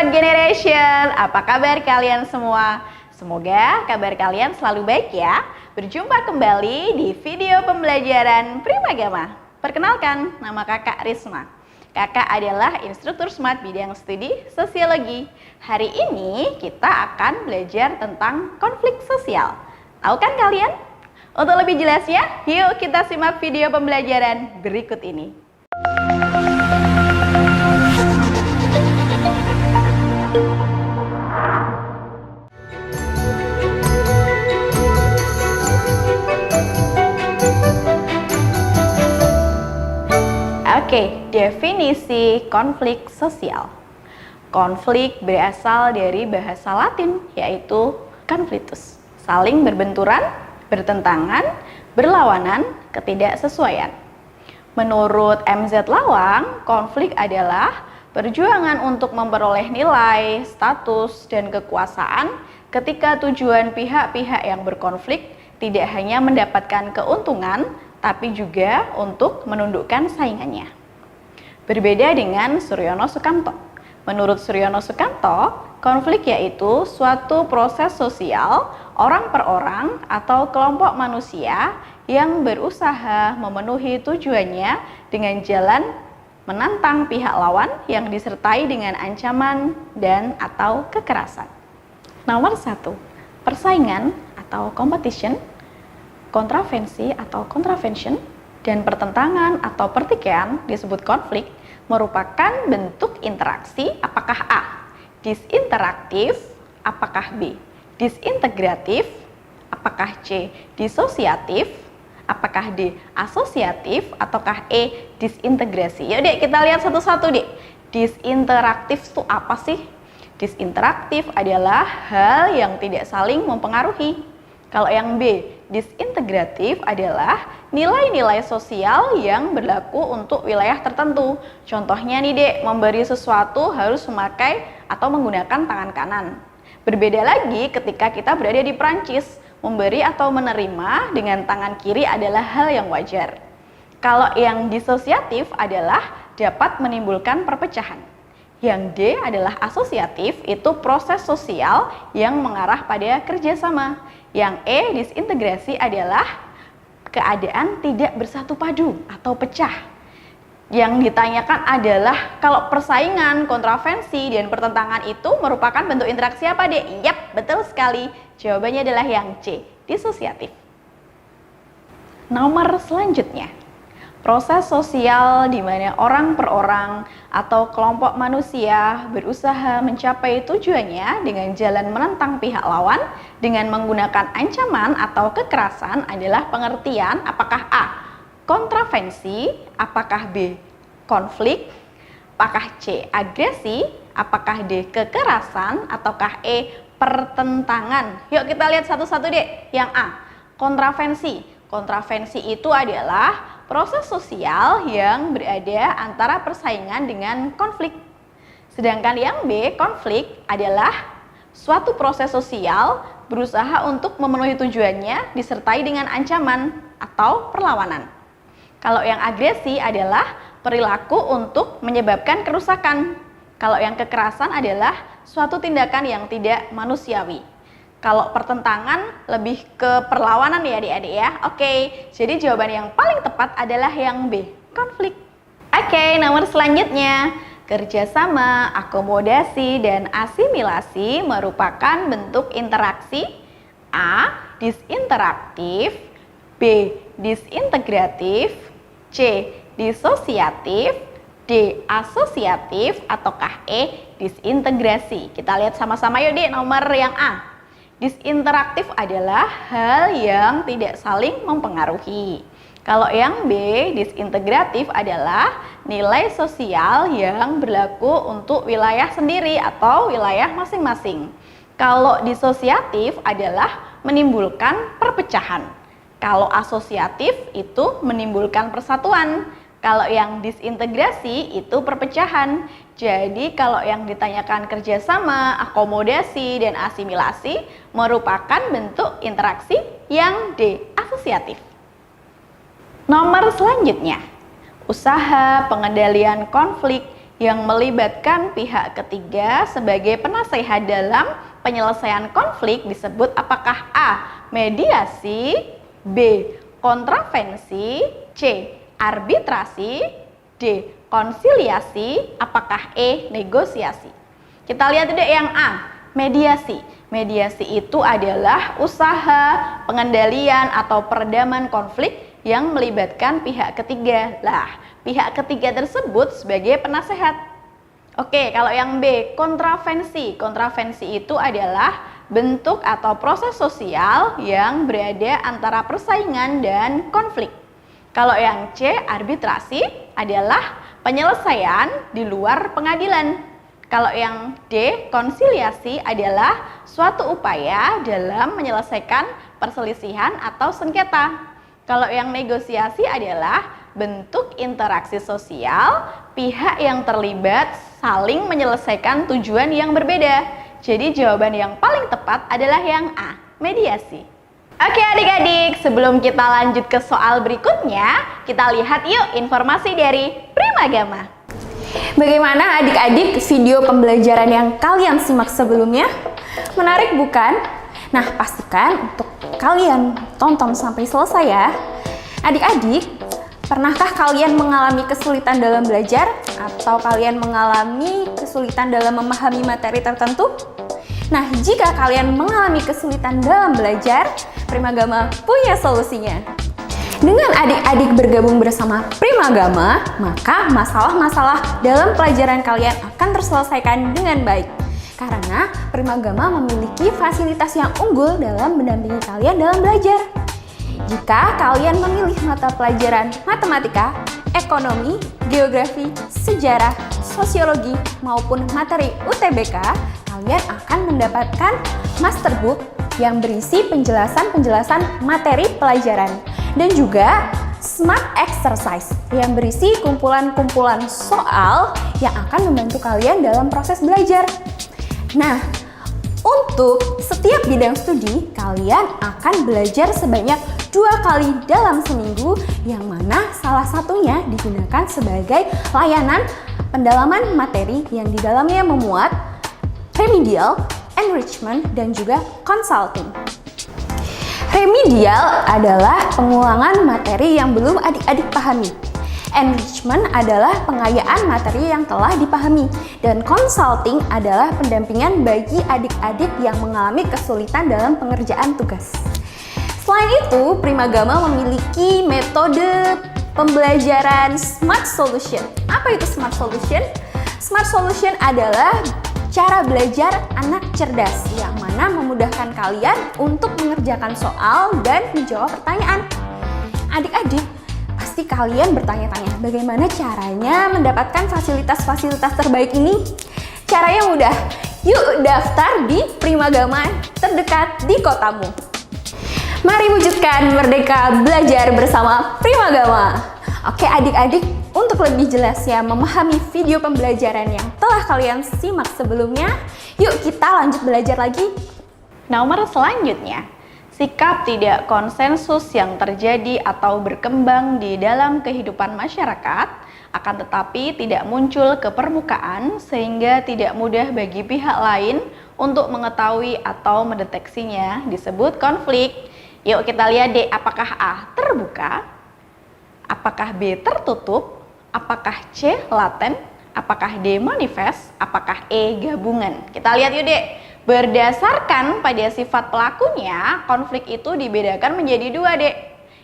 Smart Generation, apa kabar kalian semua? Semoga kabar kalian selalu baik ya. Berjumpa kembali di video pembelajaran Primagama. Perkenalkan, nama kakak Risma. Kakak adalah instruktur Smart bidang studi sosiologi. Hari ini kita akan belajar tentang konflik sosial. Tahu kan kalian? Untuk lebih jelasnya, yuk kita simak video pembelajaran berikut ini. Oke, definisi konflik sosial. Konflik berasal dari bahasa Latin, yaitu conflictus. Saling berbenturan, bertentangan, berlawanan, ketidaksesuaian. Menurut MZ Lawang, konflik adalah perjuangan untuk memperoleh nilai, status, dan kekuasaan ketika tujuan pihak-pihak yang berkonflik tidak hanya mendapatkan keuntungan, tapi juga untuk menundukkan saingannya. Berbeda dengan Suryono Sukanto. Menurut Suryono Sukanto, konflik yaitu suatu proses sosial orang per orang atau kelompok manusia yang berusaha memenuhi tujuannya dengan jalan menantang pihak lawan yang disertai dengan ancaman dan atau kekerasan. Nomor 1, persaingan atau competition, kontravensi atau contravention, dan pertentangan atau pertikaian disebut konflik merupakan bentuk interaksi apakah A, disinteraktif, apakah B, disintegratif, apakah C, disosiatif, apakah D, asosiatif, ataukah E, disintegrasi. Yuk dek, kita lihat satu-satu dek. Disinteraktif itu apa sih? Disinteraktif adalah hal yang tidak saling mempengaruhi. Kalau yang B, disintegratif adalah nilai-nilai sosial yang berlaku untuk wilayah tertentu. Contohnya nih dek, memberi sesuatu harus memakai atau menggunakan tangan kanan. Berbeda lagi ketika kita berada di Prancis, memberi atau menerima dengan tangan kiri adalah hal yang wajar. Kalau yang disosiatif adalah dapat menimbulkan perpecahan. Yang D adalah asosiatif, itu proses sosial yang mengarah pada kerjasama. Yang E, disintegrasi adalah keadaan tidak bersatu padu atau pecah. Yang ditanyakan adalah kalau persaingan, kontravensi, dan pertentangan itu merupakan bentuk interaksi apa dek? Yap, betul sekali. Jawabannya adalah yang C, disosiatif. Nomor selanjutnya, proses sosial di mana orang per orang atau kelompok manusia berusaha mencapai tujuannya dengan jalan menentang pihak lawan dengan menggunakan ancaman atau kekerasan adalah pengertian apakah A, kontravensi, apakah B, konflik, apakah C, agresi, apakah D, kekerasan, ataukah E, pertentangan. Yuk kita lihat satu-satu deh. Yang A, kontravensi. Kontravensi itu adalah proses sosial yang berada antara persaingan dengan konflik. Sedangkan yang B, konflik, adalah suatu proses sosial berusaha untuk memenuhi tujuannya disertai dengan ancaman atau perlawanan. Kalau yang agresi adalah perilaku untuk menyebabkan kerusakan. Kalau yang kekerasan adalah suatu tindakan yang tidak manusiawi. Kalau pertentangan lebih ke perlawanan ya adik-adik ya. Oke, jadi jawaban yang paling tepat adalah yang B, konflik. Oke, nomor selanjutnya, kerjasama, akomodasi, dan asimilasi merupakan bentuk interaksi A, disinteraktif, B, disintegratif, C, disosiatif, D, asosiatif, ataukah E, disintegrasi. Kita lihat sama-sama yuk deh nomor yang A. Disinteraktif adalah hal yang tidak saling mempengaruhi. Kalau yang B, disintegratif adalah nilai sosial yang berlaku untuk wilayah sendiri atau wilayah masing-masing. Kalau disosiatif adalah menimbulkan perpecahan. Kalau asosiatif itu menimbulkan persatuan. Kalau yang disintegrasi itu perpecahan. Jadi kalau yang ditanyakan kerjasama, akomodasi, dan asimilasi merupakan bentuk interaksi yang D, asosiatif. Nomor selanjutnya, usaha pengendalian konflik yang melibatkan pihak ketiga sebagai penasehat dalam penyelesaian konflik disebut apakah A. mediasi, B. kontravensi, C. arbitrasi, D. konsiliasi, apakah E. negosiasi. Kita lihat deh yang A, mediasi. Mediasi itu adalah usaha pengendalian atau peredaman konflik yang melibatkan pihak ketiga. Lah, pihak ketiga tersebut sebagai penasehat. Oke, kalau yang B, kontravensi. Kontravensi itu adalah bentuk atau proses sosial yang berada antara persaingan dan konflik. Kalau yang C, arbitrasi adalah penyelesaian di luar pengadilan. Kalau yang D, konsiliasi adalah suatu upaya dalam menyelesaikan perselisihan atau sengketa. Kalau yang negosiasi adalah bentuk interaksi sosial, pihak yang terlibat saling menyelesaikan tujuan yang berbeda. Jadi jawaban yang paling tepat adalah yang A, mediasi. Oke adik-adik, sebelum kita lanjut ke soal berikutnya, kita lihat yuk informasi dari Primagama. Bagaimana adik-adik video pembelajaran yang kalian simak sebelumnya? Menarik bukan? Nah, pastikan untuk kalian tonton sampai selesai ya. Adik-adik, pernahkah kalian mengalami kesulitan dalam belajar? Atau kalian mengalami kesulitan dalam memahami materi tertentu? Nah, jika kalian mengalami kesulitan dalam belajar, Primagama punya solusinya. Dengan adik-adik bergabung bersama Primagama, maka masalah-masalah dalam pelajaran kalian akan terselesaikan dengan baik. Karena Primagama memiliki fasilitas yang unggul dalam mendampingi kalian dalam belajar. Jika kalian memilih mata pelajaran matematika, ekonomi, geografi, sejarah, sosiologi, maupun materi UTBK, kalian akan mendapatkan masterbook yang berisi penjelasan-penjelasan materi pelajaran dan juga smart exercise yang berisi kumpulan-kumpulan soal yang akan membantu kalian dalam proses belajar. Nah, untuk setiap bidang studi, kalian akan belajar sebanyak 2 kali dalam seminggu, yang mana salah satunya digunakan sebagai layanan pendalaman materi yang di dalamnya memuat remedial, enrichment, dan juga consulting. Remedial adalah pengulangan materi yang belum adik-adik pahami. Enrichment adalah pengayaan materi yang telah dipahami, dan consulting adalah pendampingan bagi adik-adik yang mengalami kesulitan dalam pengerjaan tugas. Selain itu, Primagama memiliki metode pembelajaran Smart Solution. Apa itu Smart Solution? Smart Solution adalah cara belajar anak cerdas yang mana memudahkan kalian untuk mengerjakan soal dan menjawab pertanyaan. Adik-adik, pasti kalian bertanya-tanya bagaimana caranya mendapatkan fasilitas-fasilitas terbaik ini? Caranya mudah, yuk daftar di Primagama terdekat di kotamu. Mari wujudkan merdeka belajar bersama Primagama. Oke adik-adik, untuk lebih jelasnya memahami video pembelajaran yang telah kalian simak sebelumnya, yuk kita lanjut belajar lagi. Nomor selanjutnya, sikap tidak konsensus yang terjadi atau berkembang di dalam kehidupan masyarakat, akan tetapi tidak muncul ke permukaan sehingga tidak mudah bagi pihak lain untuk mengetahui atau mendeteksinya, disebut konflik. Yuk kita lihat deh, apakah A. terbuka, apakah B. tertutup, apakah C. laten, apakah D. manifest, apakah E. gabungan. Kita lihat yuk dek. Berdasarkan pada sifat pelakunya, konflik itu dibedakan menjadi 2 dek.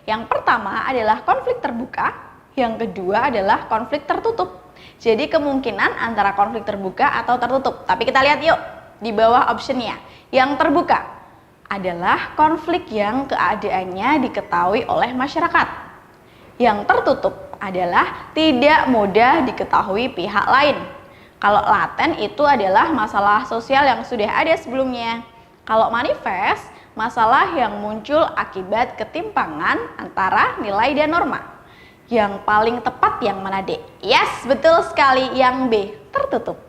Yang pertama adalah konflik terbuka, yang kedua adalah konflik tertutup. Jadi kemungkinan antara konflik terbuka atau tertutup. Tapi kita lihat yuk di bawah optionnya. Yang terbuka adalah konflik yang keadaannya diketahui oleh masyarakat. Yang tertutup adalah tidak mudah diketahui pihak lain. Kalau laten itu adalah masalah sosial yang sudah ada sebelumnya. Kalau manifest, masalah yang muncul akibat ketimpangan antara nilai dan norma. Yang paling tepat yang mana dek? Yes, betul sekali yang B, tertutup.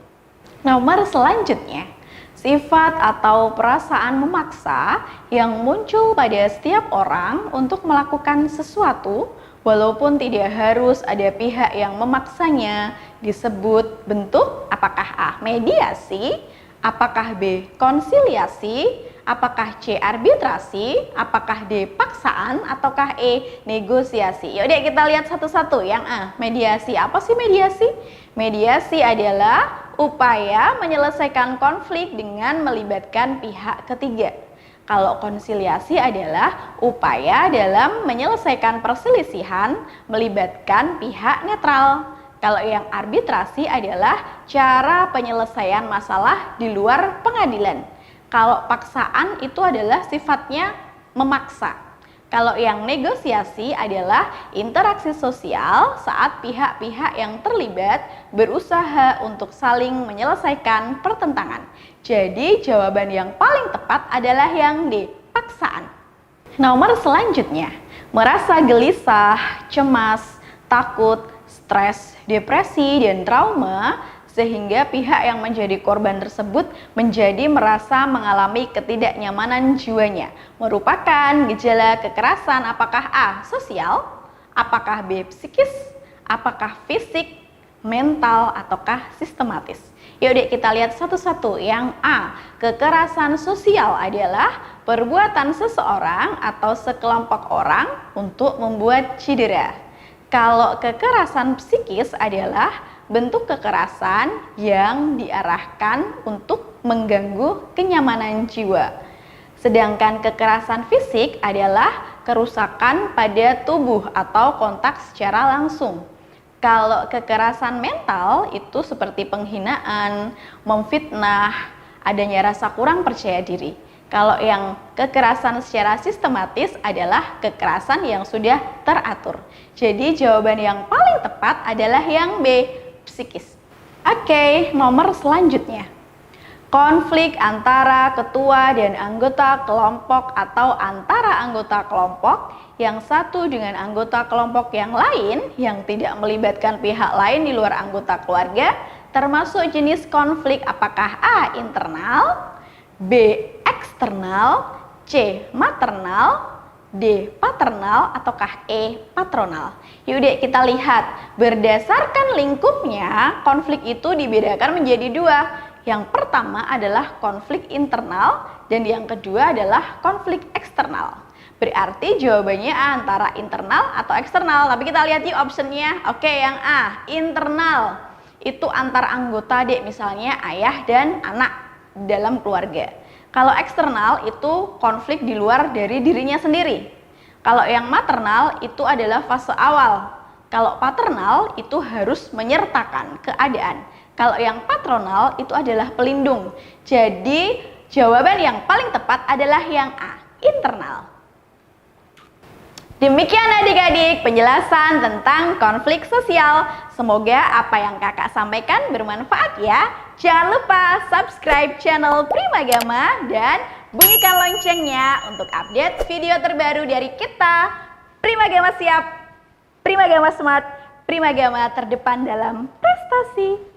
Nomor selanjutnya, sifat atau perasaan memaksa yang muncul pada setiap orang untuk melakukan sesuatu walaupun tidak harus ada pihak yang memaksanya. Disebut bentuk apakah A. mediasi, apakah B. konsiliasi, apakah C. arbitrasi, apakah D. paksaan, ataukah E. negosiasi. Yaudah kita lihat satu-satu. Yang A. mediasi. Apa sih mediasi? Mediasi adalah upaya menyelesaikan konflik dengan melibatkan pihak ketiga. Kalau konsiliasi adalah upaya dalam menyelesaikan perselisihan melibatkan pihak netral. Kalau yang arbitrasi adalah cara penyelesaian masalah di luar pengadilan. Kalau paksaan itu adalah sifatnya memaksa. Kalau yang negosiasi adalah interaksi sosial saat pihak-pihak yang terlibat berusaha untuk saling menyelesaikan pertentangan. Jadi jawaban yang paling tepat adalah yang D, paksaan. Nomor selanjutnya, merasa gelisah, cemas, takut, stres, depresi, dan trauma sehingga pihak yang menjadi korban tersebut menjadi merasa mengalami ketidaknyamanan jiwanya. Merupakan gejala kekerasan apakah A. sosial, apakah B. psikis, apakah fisik, mental, ataukah sistematis. Yaudah kita lihat satu-satu. Yang A. kekerasan sosial adalah perbuatan seseorang atau sekelompok orang untuk membuat cedera. Kalau kekerasan psikis adalah bentuk kekerasan yang diarahkan untuk mengganggu kenyamanan jiwa. Sedangkan kekerasan fisik adalah kerusakan pada tubuh atau kontak secara langsung. Kalau kekerasan mental itu seperti penghinaan, memfitnah, adanya rasa kurang percaya diri. Kalau yang kekerasan secara sistematis adalah kekerasan yang sudah teratur. Jadi jawaban yang paling tepat adalah yang B, psikis. Oke, nomor selanjutnya. Konflik antara ketua dan anggota kelompok atau antara anggota kelompok yang satu dengan anggota kelompok yang lain yang tidak melibatkan pihak lain di luar anggota keluarga termasuk jenis konflik apakah A. internal, B. eksternal, C. maternal, D. paternal, ataukah E. patronal. Yaudah kita lihat, berdasarkan lingkupnya konflik itu dibedakan menjadi dua. Yang pertama adalah konflik internal dan yang kedua adalah konflik eksternal. Berarti jawabannya A, antara internal atau eksternal. Tapi kita lihat yuk optionnya. Oke, yang A, internal. Itu antar anggota deh, misalnya ayah dan anak dalam keluarga. Kalau eksternal itu konflik di luar dari dirinya sendiri. Kalau yang maternal itu adalah fase awal. Kalau paternal itu harus menyertakan keadaan. Kalau yang patronal itu adalah pelindung. Jadi jawaban yang paling tepat adalah yang A, internal. Demikian adik-adik penjelasan tentang konflik sosial. Semoga apa yang kakak sampaikan bermanfaat ya. Jangan lupa subscribe channel Primagama dan bunyikan loncengnya untuk update video terbaru dari kita. Primagama siap, Primagama smart, Primagama terdepan dalam prestasi.